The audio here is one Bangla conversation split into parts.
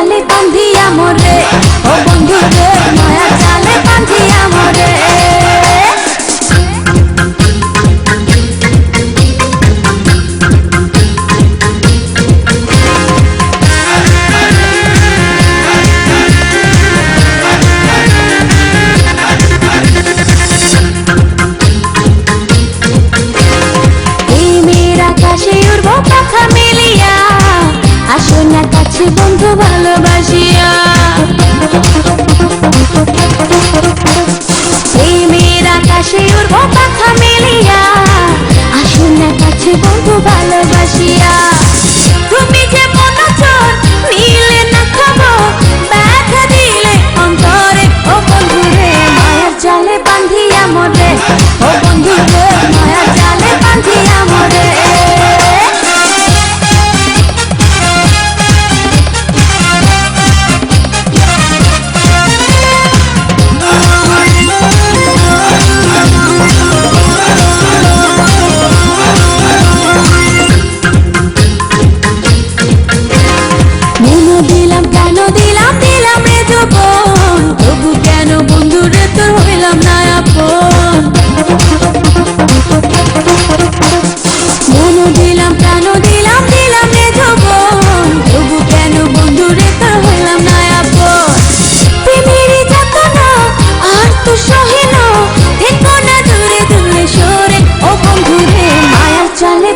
জালে বান্ধিয়া মোরে, ও বন্ধু রে মায়ার জালে বান্ধিয়া মোরে। আকাশে উড়বো পাখা মেলিয়া, আসো না কাছে বন্ধু ভালোবাসিয়া। প্রেমের আকাশে উড়বো পাখা মেলিয়া, আসো না কাছে বন্ধু ভালোবাসিয়া। তুমি যে মনোচর নিলে না খবর, ব্যথা দিলে অন্তরে, ও বন্ধু রে মায়ার জালে বান্ধিয়া মোরে, ও বন্ধু রে মায়ার জালে বান্ধিয়া মোরে।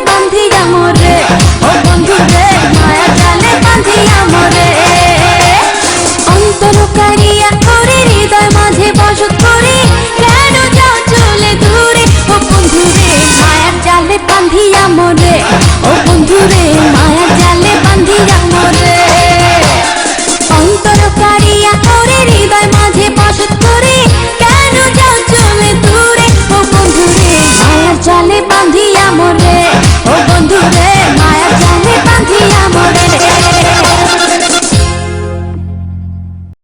বান্ধিয়া মোরে, ও বন্ধু রে মায়ার জালে বান্ধিয়া মোরে। অন্তর কারিয়া করে হৃদয় মাঝে বসত করি, কেন যাও চলে দূরে, ও বন্ধু রে মায়ার জালে বান্ধিয়া মোরে, ও বন্ধু রে মায়ার জালে বান্ধিয়া মোরে।